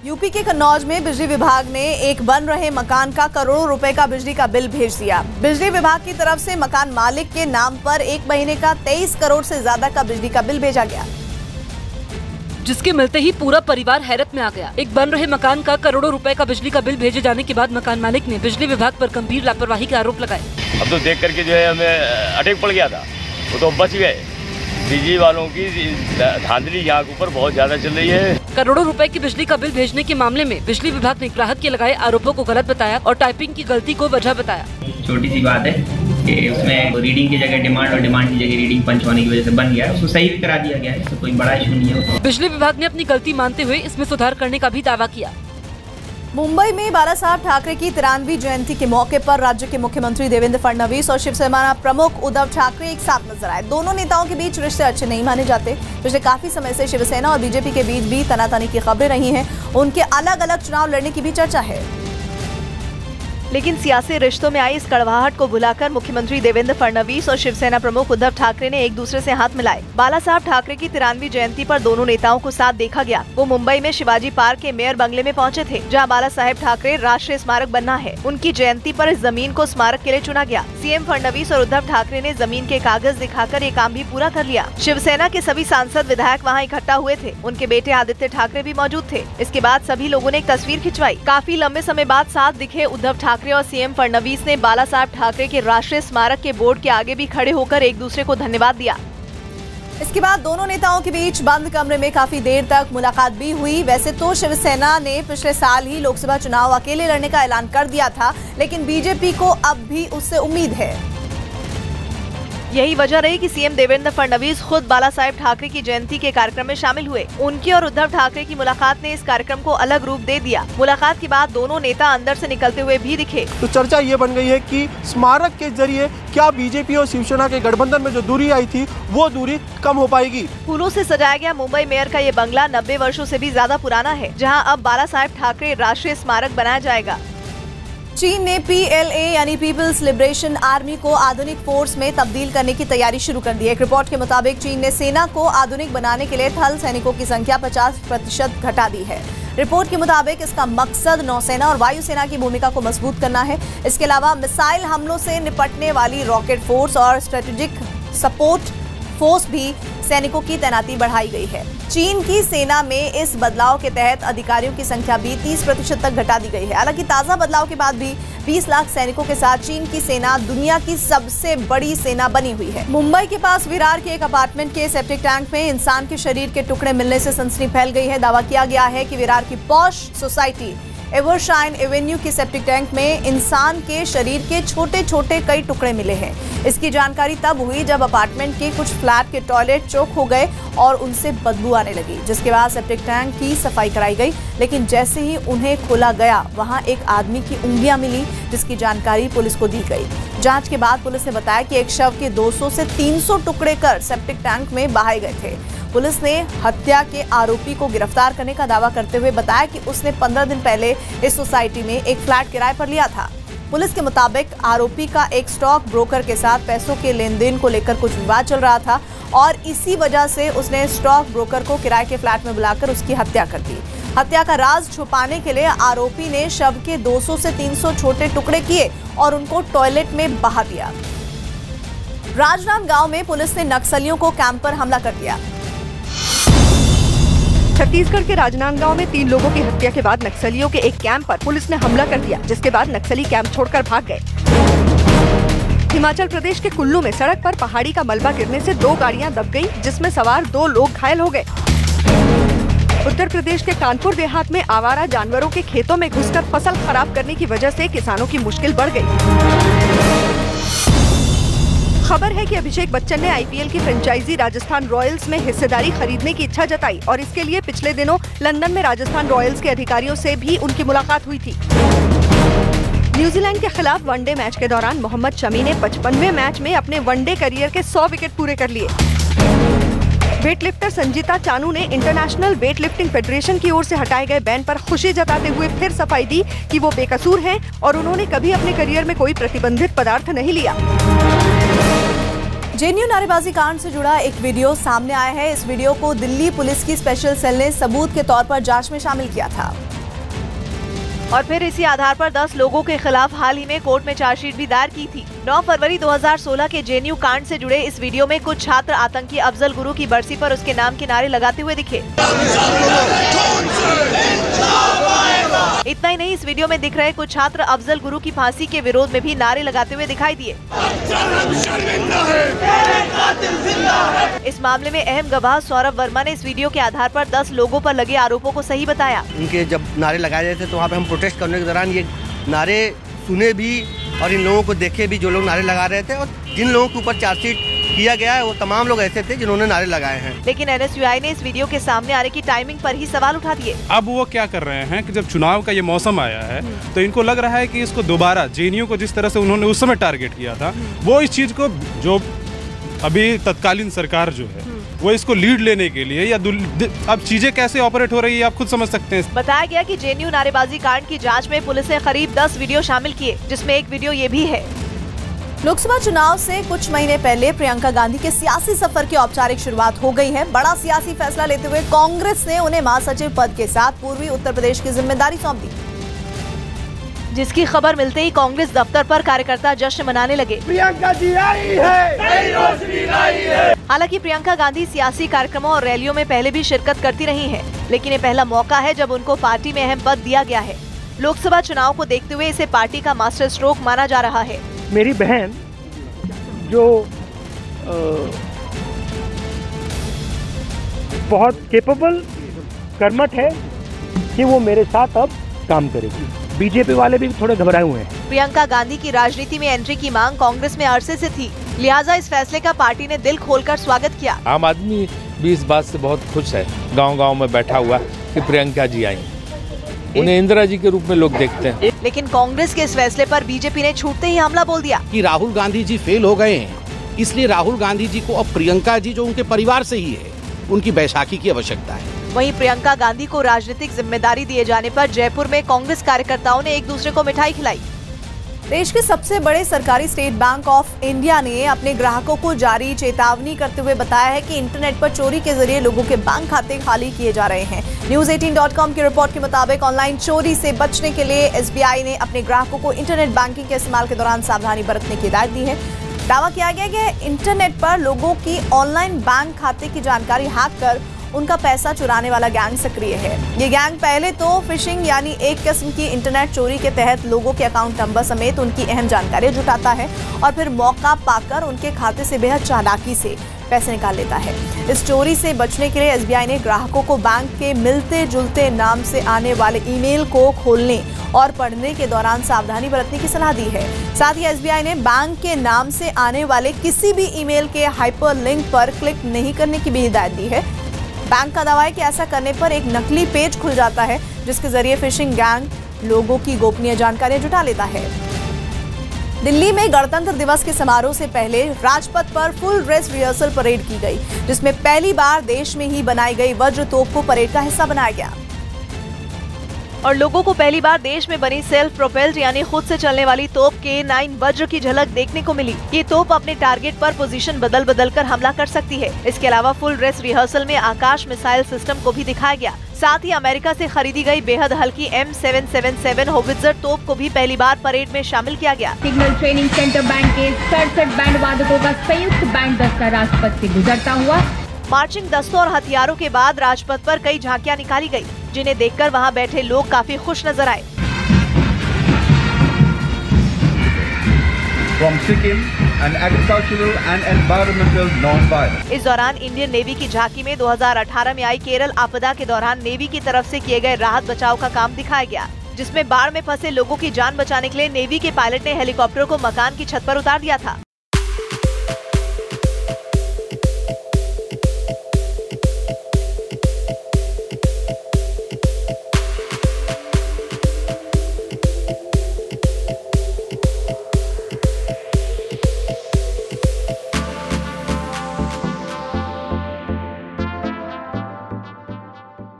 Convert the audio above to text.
UP के कन्नौज में बिजली विभाग ने एक बन रहे मकान का करोड़ों रुपए का बिजली का बिल भेज दिया। बिजली विभाग की तरफ से मकान मालिक के नाम पर एक महीने का 23 करोड़ से ज्यादा का बिजली का बिल भेजा गया, जिसके मिलते ही पूरा परिवार हैरत में आ गया। एक बन रहे मकान का करोड़ों रुपए का बिजली का बिल भेजे जाने के बाद मकान मालिक ने बिजली विभाग पर गंभीर लापरवाही के आरोप लगाए। अब तो देख करके जो है हमें अटैक पड़ गया था, वो तो बच गए। बिजली वालों की धांधली यहाँ के ऊपर बहुत ज्यादा चल रही है। करोड़ों रुपए की बिजली का बिल भेजने के मामले में बिजली विभाग ने ग्राहक के लगाए आरोपों को गलत बताया और टाइपिंग की गलती को वजह बताया। छोटी सी बात है कि उसमें रीडिंग की जगह डिमांड और डिमांड की जगह रीडिंग पंच होने की वजह से बन गया है, उसको सही भी करा दिया गया है, इससे कोई बड़ा इशू नहीं है। बिजली विभाग ने अपनी गलती मानते हुए इसमें सुधार करने का भी दावा किया। मुंबई में बाला साहब ठाकरे की 93वीं जयंती के मौके पर राज्य के मुख्यमंत्री देवेंद्र फडणवीस और शिवसेना प्रमुख उद्धव ठाकरे एक साथ नजर आए। दोनों नेताओं के बीच रिश्ते अच्छे नहीं माने जाते। पिछले काफी समय से शिवसेना और बीजेपी के बीच भी तनातनी की खबरें रही हैं। उनके अलग अलग चुनाव लड़ने की भी चर्चा है, लेकिन सियासी रिश्तों में आई इस कड़वाहट को भुलाकर मुख्यमंत्री देवेंद्र फडणवीस और शिवसेना प्रमुख उद्धव ठाकरे ने एक दूसरे से हाथ मिलाए। बाला साहब ठाकरे की 93वीं जयंती पर दोनों नेताओं को साथ देखा गया। वो मुंबई में शिवाजी पार्क के मेयर बंगले में पहुंचे थे, जहां बाला साहेब ठाकरे राष्ट्रीय स्मारक बनना है। उनकी जयंती पर इस जमीन को स्मारक के लिए चुना गया। सीएम फडणवीस और उद्धव ठाकरे ने जमीन के कागज दिखाकर ये काम भी पूरा कर लिया। शिवसेना के सभी सांसद विधायक वहाँ इकट्ठा हुए थे। उनके बेटे आदित्य ठाकरे भी मौजूद थे। इसके बाद सभी लोगों ने एक तस्वीर खिंचवाई। काफी लंबे समय बाद साथ दिखे उद्धव ठाकरे और सीएम फडणवीस ने बाला साहब ठाकरे के राष्ट्रीय स्मारक के बोर्ड के आगे भी खड़े होकर एक दूसरे को धन्यवाद दिया। इसके बाद दोनों नेताओं के बीच बंद कमरे में काफी देर तक मुलाकात भी हुई। वैसे तो शिवसेना ने पिछले साल ही लोकसभा चुनाव अकेले लड़ने का ऐलान कर दिया था, लेकिन बीजेपी को अब भी उससे उम्मीद है। यही वजह रही कि सीएम देवेंद्र फडणवीस खुद बाला साहेब ठाकरे की जयंती के कार्यक्रम में शामिल हुए। उनकी और उद्धव ठाकरे की मुलाकात ने इस कार्यक्रम को अलग रूप दे दिया। मुलाकात के बाद दोनों नेता अंदर से निकलते हुए भी दिखे। तो चर्चा ये बन गई है कि स्मारक के जरिए क्या बीजेपी और शिवसेना के गठबंधन में जो दूरी आई थी वो दूरी कम हो पाएगी। फूलों से सजाया गया मुंबई मेयर का ये बंगला 90 वर्षों से भी ज्यादा पुराना है, जहाँ अब बाला साहेब ठाकरे राष्ट्रीय स्मारक बनाया जाएगा। चीन ने PLA यानी पीपल्स लिबरेशन आर्मी को आधुनिक फोर्स में तब्दील करने की तैयारी शुरू कर दी है। एक रिपोर्ट के मुताबिक चीन ने सेना को आधुनिक बनाने के लिए थल सैनिकों की संख्या 50% घटा दी है। रिपोर्ट के मुताबिक इसका मकसद नौसेना और वायुसेना की भूमिका को मजबूत करना है। इसके अलावा मिसाइल हमलों से निपटने वाली रॉकेट फोर्स और स्ट्रेटेजिक सपोर्ट फोर्स भी सैनिकों की तैनाती बढ़ाई गई है। चीन की सेना में इस बदलाव के तहत अधिकारियों की संख्या भी 30% तक घटा दी गई है। हालांकि ताजा बदलाव के बाद भी 20 लाख सैनिकों के साथ चीन की सेना दुनिया की सबसे बड़ी सेना बनी हुई है। मुंबई के पास विरार के एक अपार्टमेंट के सेप्टिक टैंक में इंसान के शरीर के टुकड़े मिलने से सनसनी फैल गई है। दावा किया गया है कि विरार की पॉश सोसाइटी एवरशाइन एवेन्यू के सेप्टिक टैंक में इंसान के शरीर के छोटे छोटे कई टुकड़े मिले हैं। इसकी जानकारी तब हुई जब अपार्टमेंट के कुछ फ्लैट के टॉयलेट चोक हो गए और उनसे बदबू आने लगी, जिसके बाद सेप्टिक टैंक की सफाई कराई गई। लेकिन जैसे ही उन्हें खोला गया, वहां एक आदमी की उंगलियां मिली, जिसकी जानकारी पुलिस को दी गई। जांच के बाद पुलिस ने बताया कि एक शव के 200 से 300 टुकड़े कर सेप्टिक टैंक में बहाए गए थे। पुलिस ने हत्या के आरोपी को गिरफ्तार करने का दावा करते हुए बताया कि उसने 15 दिन पहले इस सोसाइटी में एक फ्लैट किराए पर लिया था। पुलिस के मुताबिक आरोपी का एक स्टॉक ब्रोकर के साथ पैसों के लेन देन को लेकर कुछ विवाद चल रहा था और इसी वजह से उसने स्टॉक ब्रोकर को किराए के फ्लैट में बुलाकर उसकी हत्या कर दी। हत्या का राज छुपाने के लिए आरोपी ने शव के 200 से 300 छोटे टुकड़े किए और उनको टॉयलेट में बहा दिया। राजनांदगांव में पुलिस ने नक्सलियों को कैंप पर हमला कर दिया। छत्तीसगढ़ के राजनांदगांव में 3 लोगों की हत्या के बाद नक्सलियों के एक कैंप पर पुलिस ने हमला कर दिया, जिसके बाद नक्सली कैंप छोड़कर भाग गए। हिमाचल प्रदेश के कुल्लू में सड़क पर पहाड़ी का मलबा गिरने से 2 गाड़ियां दब गईं, जिसमें सवार 2 लोग घायल हो गए। उत्तर प्रदेश के कानपुर देहात में आवारा जानवरों के खेतों में घुसकर फसल खराब करने की वजह से किसानों की मुश्किल बढ़ गई। खबर है कि अभिषेक बच्चन ने IPL की फ्रेंचाइजी राजस्थान रॉयल्स में हिस्सेदारी खरीदने की इच्छा जताई और इसके लिए पिछले दिनों लंदन में राजस्थान रॉयल्स के अधिकारियों से भी उनकी मुलाकात हुई थी। न्यूजीलैंड के खिलाफ वनडे मैच के दौरान मोहम्मद शमी ने 55वें मैच में अपने वनडे करियर के 100 विकेट पूरे कर लिए। वेटलिफ्टर संजीता चानू ने इंटरनेशनल वेट लिफ्टिंग फेडरेशन की ओर से हटाए गए बैन पर खुशी जताते हुए फिर सफाई दी कि वो बेकसूर हैं और उन्होंने कभी अपने करियर में कोई प्रतिबंधित पदार्थ नहीं लिया। जेएनयू नारेबाजी कांड से जुड़ा एक वीडियो सामने आया है। इस वीडियो को दिल्ली पुलिस की स्पेशल सेल ने सबूत के तौर पर जांच में शामिल किया था और फिर इसी आधार पर 10 लोगों के खिलाफ हाल ही में कोर्ट में चार्जशीट भी दायर की थी। 9 फरवरी 2016 के जेएनयू कांड से जुड़े इस वीडियो में कुछ छात्र आतंकी अफजल गुरु की बरसी पर उसके नाम के नारे लगाते हुए दिखे। इतना ही नहीं, इस वीडियो में दिख रहे कुछ छात्र अफजल गुरु की फांसी के विरोध में भी नारे लगाते हुए दिखाई दिए। इस मामले में अहम गवाह सौरभ वर्मा ने इस वीडियो के आधार पर 10 लोगों पर लगे आरोपों को सही बताया। इनके जब नारे लगाए गए थे तो वहाँ पे हम प्रोटेस्ट करने के दौरान ये नारे सुने भी और इन लोगों को देखे भी जो लोग नारे लगा रहे थे, और जिन लोगों के ऊपर चार्जशीट किया गया है वो तमाम लोग ऐसे थे जिन्होंने नारे लगाए हैं। लेकिन एनएसयूआई ने इस वीडियो के सामने आने की टाइमिंग पर ही सवाल उठा दिए। अब वो क्या कर रहे हैं कि जब चुनाव का ये मौसम आया है तो इनको लग रहा है कि इसको दोबारा जेएनयू को जिस तरह से उन्होंने उस समय टारगेट किया था, वो इस चीज को जो अभी तत्कालीन सरकार जो है वो इसको लीड लेने के लिए, या अब चीजें कैसे ऑपरेट हो रही है आप खुद समझ सकते हैं। बताया गया कि जेएनयू नारेबाजी कांड की जांच में पुलिस ने करीब 10 वीडियो शामिल किए, जिसमें एक वीडियो ये भी है। लोकसभा चुनाव से कुछ महीने पहले प्रियंका गांधी के सियासी सफर की औपचारिक शुरुआत हो गई है। बड़ा सियासी फैसला लेते हुए कांग्रेस ने उन्हें महासचिव पद के साथ पूर्वी उत्तर प्रदेश की जिम्मेदारी सौंप दी, जिसकी खबर मिलते ही कांग्रेस दफ्तर पर कार्यकर्ता जश्न मनाने लगे। प्रियंका जी आई है, नई रोशनी लाई है। हालांकि प्रियंका गांधी सियासी कार्यक्रमों और रैलियों में पहले भी शिरकत करती रही हैं, लेकिन ये पहला मौका है जब उनको पार्टी में अहम पद दिया गया है। लोकसभा चुनाव को देखते हुए इसे पार्टी का मास्टर स्ट्रोक माना जा रहा है। मेरी बहन जो बहुत केपेबल कर्मठ है कि वो मेरे साथ अब काम करेगी। बीजेपी वाले भी थोड़े घबराए हुए हैं। प्रियंका गांधी की राजनीति में एंट्री की मांग कांग्रेस में अरसे से थी, लिहाजा इस फैसले का पार्टी ने दिल खोलकर स्वागत किया। आम आदमी भी इस बात से बहुत खुश है, गांव-गांव में बैठा हुआ कि प्रियंका जी आई। उन्हें इंदिरा जी के रूप में लोग देखते हैं। लेकिन कांग्रेस के इस फैसले पर बीजेपी ने छूटते ही हमला बोल दिया कि राहुल गांधी जी फेल हो गए हैं, इसलिए राहुल गांधी जी को अब प्रियंका जी जो उनके परिवार से ही है, उनकी बैसाखी की आवश्यकता है। वहीं प्रियंका गांधी को राजनीतिक जिम्मेदारी दिए जाने पर जयपुर में कांग्रेस कार्यकर्ताओं ने एक दूसरे को मिठाई खिलाई। देश के सबसे बड़े सरकारी स्टेट बैंक ऑफ इंडिया ने अपने ग्राहकों को जारी चेतावनी करते हुए बताया है कि इंटरनेट पर चोरी के जरिए लोगों के बैंक खाते खाली किए जा रहे हैं। News18.com की रिपोर्ट के मुताबिक ऑनलाइन चोरी से बचने के लिए एसबीआई ने अपने ग्राहकों को इंटरनेट बैंकिंग के इस्तेमाल के दौरान सावधानी बरतने की हिदायत दी है। दावा किया गया कि इंटरनेट पर लोगों की ऑनलाइन बैंक खाते की जानकारी हैक कर उनका पैसा चुराने वाला गैंग सक्रिय है। ये गैंग पहले तो फिशिंग यानी एक किस्म की इंटरनेट चोरी के तहत लोगों के अकाउंट नंबर समेत उनकी अहम जानकारी जुटाता है और फिर मौका पाकर उनके खाते से बेहद चालाकी से पैसे निकाल लेता है। इस चोरी से बचने के लिए एसबीआई ने ग्राहकों को बैंक के मिलते जुलते नाम से आने वाले ईमेल को खोलने और पढ़ने के दौरान सावधानी बरतने की सलाह दी है। साथ ही एसबीआई ने बैंक के नाम से आने वाले किसी भी ईमेल के हाइपर लिंक पर क्लिक नहीं करने की भी हिदायत दी है। बैंक का दावा है कि ऐसा करने पर एक नकली पेज खुल जाता है, जिसके जरिए फिशिंग गैंग लोगों की गोपनीय जानकारी जुटा लेता है। दिल्ली में गणतंत्र दिवस के समारोह से पहले राजपथ पर फुल ड्रेस रिहर्सल परेड की गई, जिसमें पहली बार देश में ही बनाई गई वज्र तोप को परेड का हिस्सा बनाया गया और लोगों को पहली बार देश में बनी सेल्फ प्रोपेल्ड यानी खुद से चलने वाली तोप K9 वज्र की झलक देखने को मिली। ये तोप अपने टारगेट पर पोजीशन बदल कर हमला कर सकती है। इसके अलावा फुल ड्रेस रिहर्सल में आकाश मिसाइल सिस्टम को भी दिखाया गया। साथ ही अमेरिका से खरीदी गई बेहद हल्की M777 होवित्जर तोप को भी पहली बार परेड में शामिल किया गया। सिग्नल ट्रेनिंग सेंटर बैंक के 67 बैंड वादकों का संयुक्त बैंड दस्ता राजपथ से गुजरता हुआ। मार्चिंग दस्तों और हथियारों के बाद राजपथ पर कई झांकियां निकाली गई, जिन्हें देखकर वहां बैठे लोग काफी खुश नजर आए। From Sikkim, an agricultural and environmental non-violence. इस दौरान इंडियन नेवी की झांकी में 2018 में आई केरल आपदा के दौरान नेवी की तरफ से किए गए राहत बचाव का काम दिखाया गया, जिसमें बाढ़ में फंसे लोगों की जान बचाने के लिए नेवी के पायलट ने हेलीकॉप्टर को मकान की छत पर उतार दिया था।